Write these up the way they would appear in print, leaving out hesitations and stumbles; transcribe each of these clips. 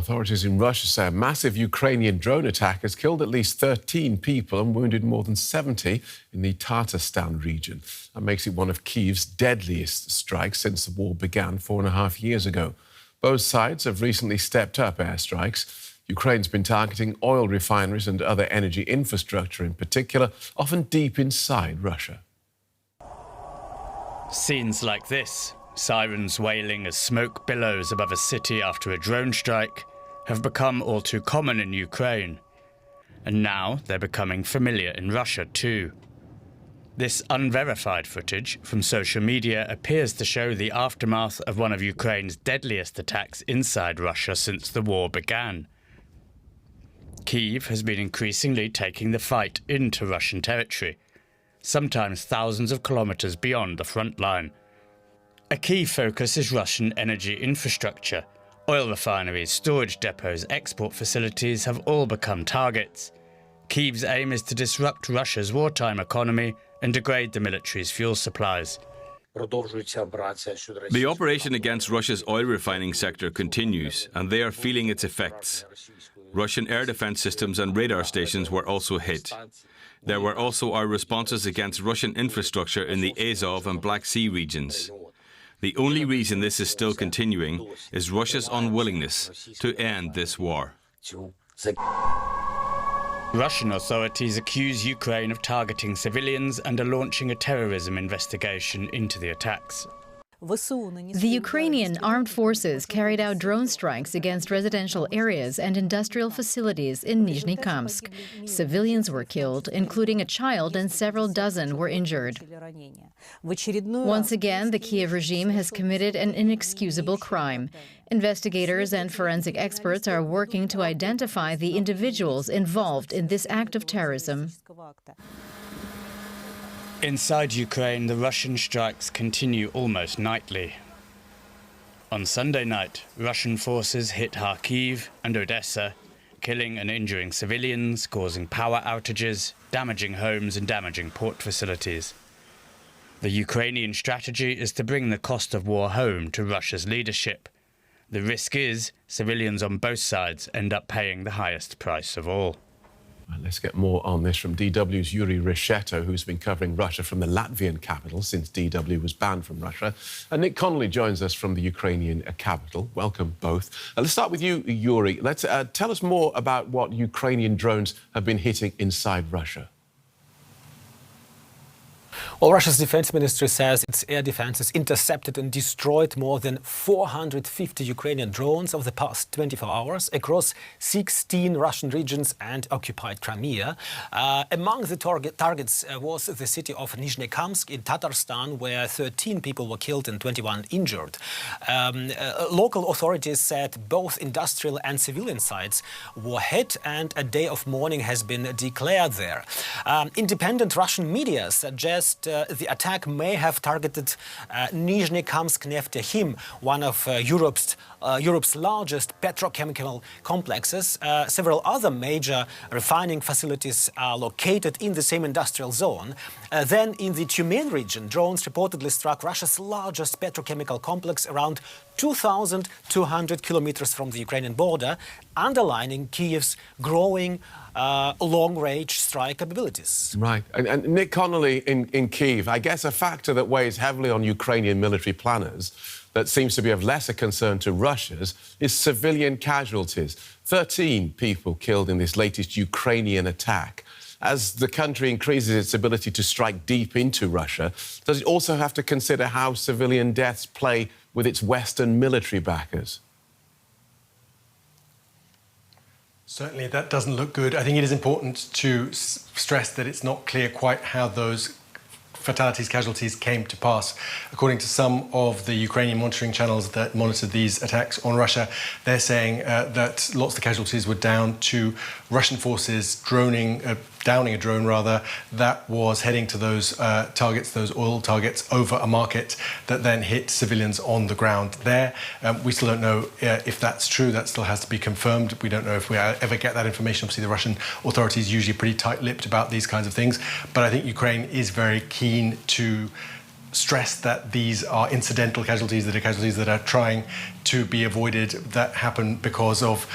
Authorities in Russia say a massive Ukrainian drone attack has killed at least 13 people and wounded more than 70 in the Tatarstan region. That makes it one of Kyiv's deadliest strikes since the war began 4.5 years ago. Both sides have recently stepped up airstrikes. Ukraine's been targeting oil refineries and other energy infrastructure in particular, often deep inside Russia. Scenes like this, sirens wailing as smoke billows above a city after a drone strike, have become all too common in Ukraine. And now they're becoming familiar in Russia too. This unverified footage from social media appears to show the aftermath of one of Ukraine's deadliest attacks inside Russia since the war began. Kyiv has been increasingly taking the fight into Russian territory, sometimes thousands of kilometers beyond the front line. A key focus is Russian energy infrastructure. Oil refineries, storage depots, export facilities have all become targets. Kyiv's aim is to disrupt Russia's wartime economy and degrade the military's fuel supplies. The operation against Russia's oil refining sector continues, and they are feeling its effects. Russian air defense systems and radar stations were also hit. There were also our responses against Russian infrastructure in the Azov and Black Sea regions. The only reason this is still continuing is Russia's unwillingness to end this war. Russian authorities accuse Ukraine of targeting civilians and are launching a terrorism investigation into the attacks. The Ukrainian armed forces carried out drone strikes against residential areas and industrial facilities in Nizhnekamsk. Civilians were killed, including a child, and several dozen were injured. Once again, the Kyiv regime has committed an inexcusable crime. Investigators and forensic experts are working to identify the individuals involved in this act of terrorism. Inside Ukraine, the Russian strikes continue almost nightly. On Sunday night, Russian forces hit Kyiv and Odessa, killing and injuring civilians, causing power outages, damaging homes and damaging port facilities. The Ukrainian strategy is to bring the cost of war home to Russia's leadership. The risk is civilians on both sides end up paying the highest price of all. Let's get more on this from DW's Yuri Reshetto, who's been covering Russia from the Latvian capital since DW was banned from Russia. And Nick Connolly joins us from the Ukrainian capital. Welcome both. Let's start with you, Yuri. Tell us more about what Ukrainian drones have been hitting inside Russia. Well, Russia's defense ministry says its air defenses intercepted and destroyed more than 450 Ukrainian drones over the past 24 hours across 16 Russian regions and occupied Crimea. Among the targets was the city of Nizhnekamsk in Tatarstan, where 13 people were killed and 21 injured. Local authorities said both industrial and civilian sites were hit, and a day of mourning has been declared there. Independent Russian media suggest the attack may have targeted Nizhnekamsk Neftehim, one of Europe's largest petrochemical complexes. Several other major refining facilities are located in the same industrial zone. Then in the Tyumen region, drones reportedly struck Russia's largest petrochemical complex around 2,200 kilometers from the Ukrainian border, underlining Kyiv's growing long-range strike capabilities. Right. And Nick Connolly in Kyiv, I guess a factor that weighs heavily on Ukrainian military planners that seems to be of lesser concern to Russia's is civilian casualties. 13 people killed in this latest Ukrainian attack. As the country increases its ability to strike deep into Russia, does it also have to consider how civilian deaths play with its Western military backers? Certainly, that doesn't look good. I think it is important to stress that it's not clear quite how those fatalities, casualties came to pass. According to some of the Ukrainian monitoring channels that monitored these attacks on Russia, they're saying that lots of the casualties were down to Russian forces downing a drone that was heading to those targets, those oil targets, over a market that then hit civilians on the ground there. We still don't know if that's true. That still has to be confirmed. We don't know if we ever get that information. Obviously, the Russian authorities are usually pretty tight-lipped about these kinds of things. But I think Ukraine is very keen to stressed that these are incidental casualties, that are casualties that are trying to be avoided, that happen because of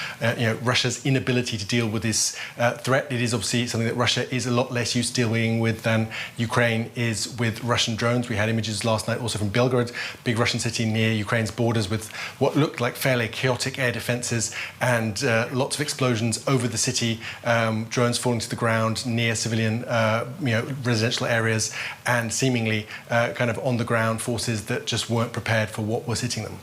Russia's inability to deal with this threat. It is obviously something that Russia is a lot less used to dealing with than Ukraine is with Russian drones. We had images last night also from Belgrade, big Russian city near Ukraine's borders, with what looked like fairly chaotic air defences and lots of explosions over the city, drones falling to the ground near civilian residential areas, and seemingly kind of on the ground forces that just weren't prepared for what was hitting them.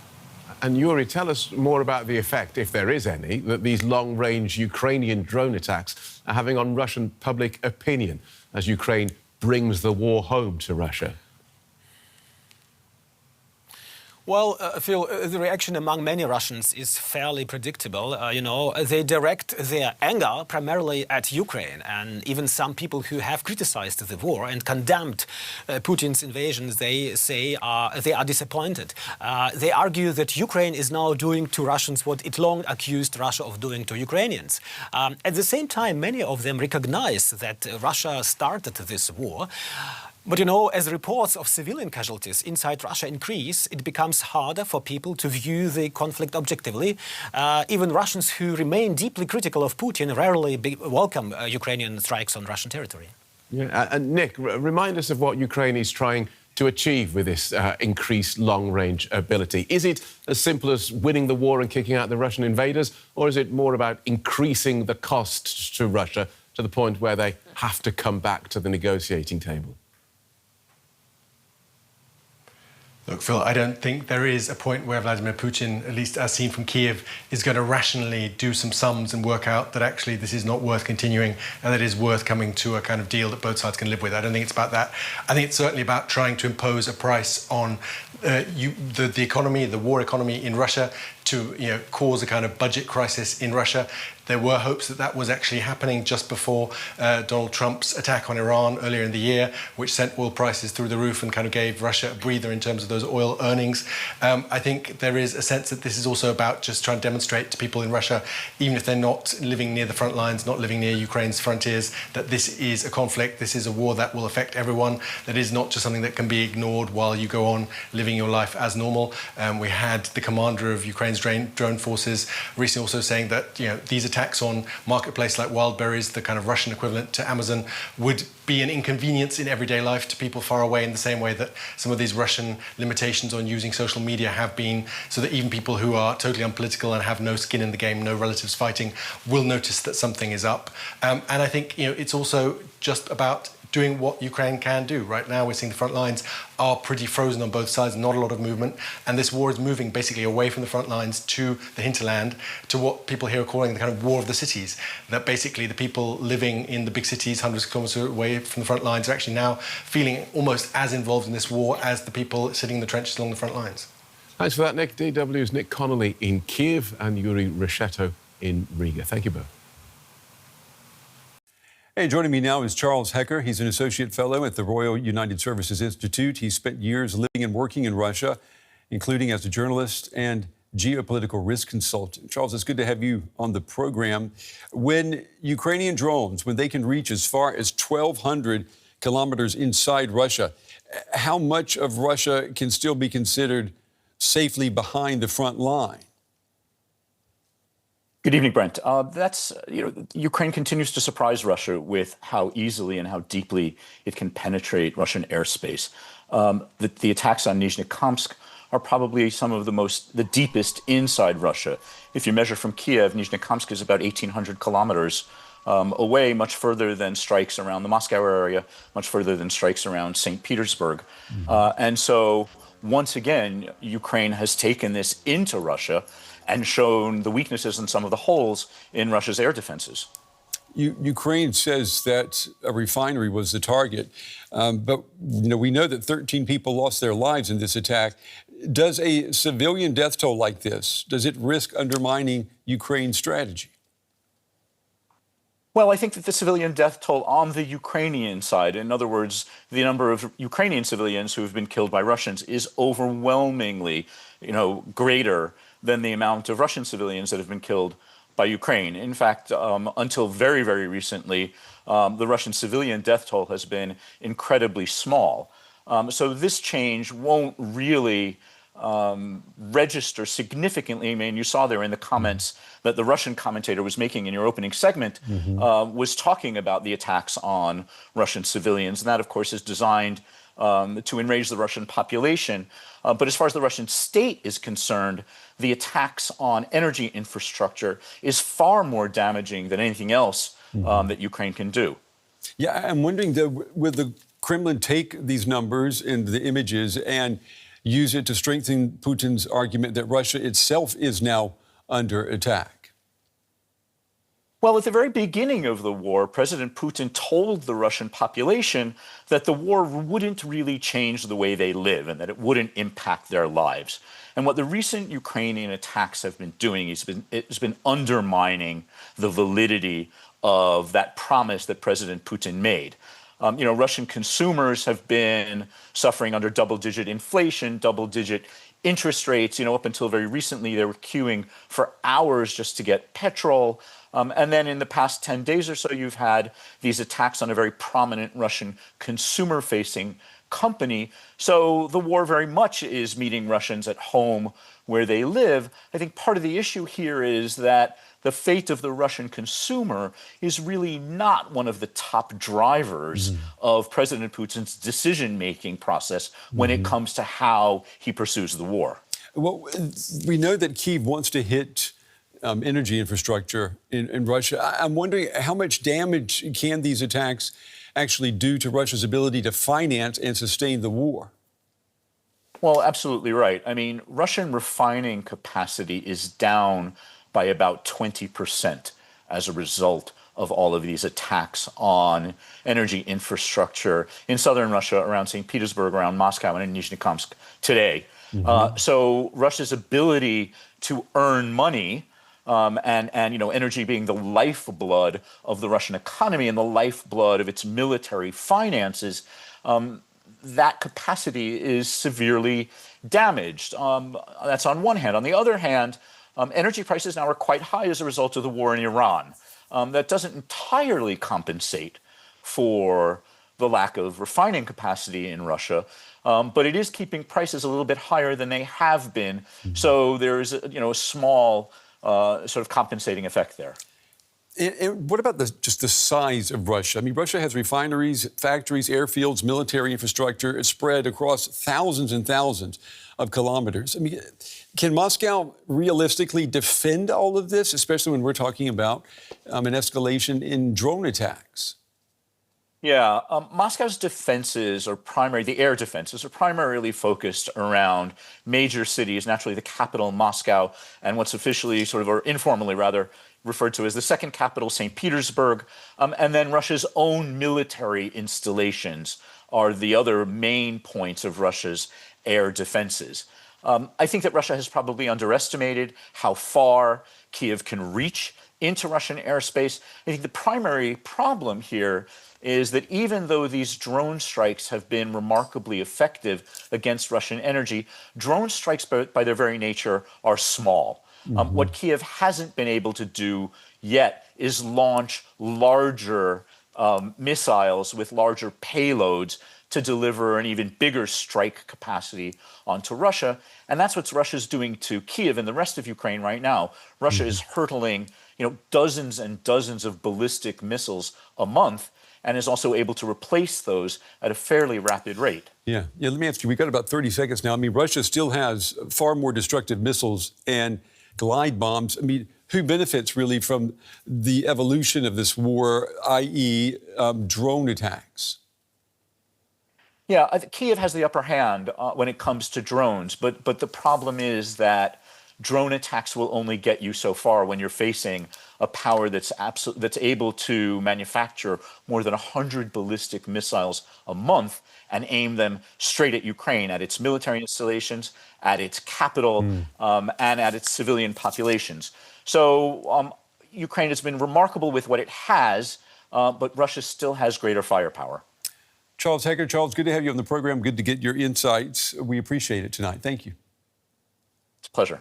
And Yuri, tell us more about the effect, if there is any, that these long-range Ukrainian drone attacks are having on Russian public opinion as Ukraine brings the war home to Russia. Well, Phil, the reaction among many Russians is fairly predictable. They direct their anger primarily at Ukraine, and even some people who have criticized the war and condemned Putin's invasion, they say they are disappointed. They argue that Ukraine is now doing to Russians what it long accused Russia of doing to Ukrainians. At the same time, many of them recognize that Russia started this war. But, as reports of civilian casualties inside Russia increase, it becomes harder for people to view the conflict objectively. Even Russians who remain deeply critical of Putin rarely welcome Ukrainian strikes on Russian territory. Yeah, and Nick, remind us of what Ukraine is trying to achieve with this increased long-range ability. Is it as simple as winning the war and kicking out the Russian invaders, or is it more about increasing the cost to Russia to the point where they have to come back to the negotiating table? Look, Phil, I don't think there is a point where Vladimir Putin, at least as seen from Kyiv, is going to rationally do some sums and work out that actually this is not worth continuing and that it is worth coming to a kind of deal that both sides can live with. I don't think it's about that. I think it's certainly about trying to impose a price on the economy, the war economy in Russia, to cause a kind of budget crisis in Russia. There were hopes that that was actually happening just before Donald Trump's attack on Iran earlier in the year, which sent oil prices through the roof and kind of gave Russia a breather in terms of those oil earnings. I think there is a sense that this is also about just trying to demonstrate to people in Russia, even if they're not living near the front lines, not living near Ukraine's frontiers, that this is a conflict, this is a war that will affect everyone, that is not just something that can be ignored while you go on living your life as normal. We had the commander of Ukraine's drone forces recently also saying that these attacks on marketplace like Wildberries, the kind of Russian equivalent to Amazon, would be an inconvenience in everyday life to people far away, in the same way that some of these Russian limitations on using social media have been, so that even people who are totally unpolitical and have no skin in the game, no relatives fighting, will notice that something is up. And I think it's also just about doing what Ukraine can do. Right now, we're seeing the front lines are pretty frozen on both sides, not a lot of movement. And this war is moving basically away from the front lines to the hinterland, to what people here are calling the kind of war of the cities. That basically the people living in the big cities, hundreds of kilometers away from the front lines, are actually now feeling almost as involved in this war as the people sitting in the trenches along the front lines. Thanks for that, Nick. DW's Nick Connolly in Kyiv and Yuri Reshetto in Riga. Thank you both. Hey, joining me now is Charles Hecker. He's an associate fellow at the Royal United Services Institute. He spent years living and working in Russia, including as a journalist and geopolitical risk consultant. Charles, it's good to have you on the program. When Ukrainian drones, when they can reach as far as 1,200 kilometers inside Russia, how much of Russia can still be considered safely behind the front line? Good evening, Brent. Ukraine continues to surprise Russia with how easily and how deeply it can penetrate Russian airspace. The attacks on Nizhnekamsk are probably some of the deepest inside Russia. If you measure from Kyiv, Nizhnekamsk is about 1,800 kilometers away, much further than strikes around the Moscow area, much further than strikes around St. Petersburg. And so, once again, Ukraine has taken this into Russia and shown the weaknesses and some of the holes in Russia's air defenses. Ukraine says that a refinery was the target, but we know that 13 people lost their lives in this attack. Does a civilian death toll like this, does it risk undermining Ukraine's strategy? Well, I think that the civilian death toll on the Ukrainian side, in other words, the number of Ukrainian civilians who have been killed by Russians, is overwhelmingly, greater than the amount of Russian civilians that have been killed by Ukraine. In fact, until very, very recently, the Russian civilian death toll has been incredibly small. So this change won't really register significantly. I mean, you saw there in the comments that the Russian commentator was making in your opening segment, was talking about the attacks on Russian civilians. And that, of course, is designed to enrage the Russian population. But as far as the Russian state is concerned, the attacks on energy infrastructure is far more damaging than anything else that Ukraine can do. Yeah, I'm wondering, will the Kremlin take these numbers and the images and use it to strengthen Putin's argument that Russia itself is now under attack? Well, at the very beginning of the war, President Putin told the Russian population that the war wouldn't really change the way they live and that it wouldn't impact their lives. And what the recent Ukrainian attacks have been doing is it's been undermining the validity of that promise that President Putin made. Russian consumers have been suffering under double-digit inflation, double-digit interest rates. Up until very recently, they were queuing for hours just to get petrol. And then in the past 10 days or so, you've had these attacks on a very prominent Russian consumer-facing company. So the war very much is meeting Russians at home where they live. I think part of the issue here is that the fate of the Russian consumer is really not one of the top drivers of President Putin's decision-making process when it comes to how he pursues the war. Well, we know that Kyiv wants to hit energy infrastructure in Russia. I'm wondering how much damage can these attacks actually do to Russia's ability to finance and sustain the war? Well, absolutely right. I mean, Russian refining capacity is down by about 20% as a result of all of these attacks on energy infrastructure in southern Russia, around St. Petersburg, around Moscow, and in Nizhnekamsk today. So Russia's ability to earn money, and energy being the lifeblood of the Russian economy and the lifeblood of its military finances, that capacity is severely damaged. That's on one hand. On the other hand, energy prices now are quite high as a result of the war in Iran. That doesn't entirely compensate for the lack of refining capacity in Russia, but it is keeping prices a little bit higher than they have been. So there is a small sort of compensating effect there. And what about just the size of Russia? I mean, Russia has refineries, factories, airfields, military infrastructure spread across thousands and thousands of kilometers. I mean, can Moscow realistically defend all of this, especially when we're talking about an escalation in drone attacks? Yeah, Moscow's defenses are the air defenses are primarily focused around major cities, naturally the capital, Moscow, and what's officially or informally rather, referred to as the second capital, St. Petersburg, and then Russia's own military installations are the other main points of Russia's air defenses. I think that Russia has probably underestimated how far Kyiv can reach into Russian airspace. I think the primary problem here is that even though these drone strikes have been remarkably effective against Russian energy, drone strikes by their very nature are small. What Kyiv hasn't been able to do yet is launch larger missiles with larger payloads to deliver an even bigger strike capacity onto Russia. And that's what Russia's doing to Kyiv and the rest of Ukraine right now. Russia is hurtling dozens and dozens of ballistic missiles a month and is also able to replace those at a fairly rapid rate. Yeah, let me ask you, we've got about 30 seconds now. I mean, Russia still has far more destructive missiles and glide bombs. I mean, who benefits really from the evolution of this war, i.e. Drone attacks? Yeah, Kyiv has the upper hand when it comes to drones, but the problem is that drone attacks will only get you so far when you're facing a power that's able to manufacture more than 100 ballistic missiles a month and aim them straight at Ukraine, at its military installations, at its capital, and at its civilian populations. So Ukraine has been remarkable with what it has, but Russia still has greater firepower. Charles Hecker. Charles, good to have you on the program. Good to get your insights. We appreciate it tonight. Thank you. It's a pleasure.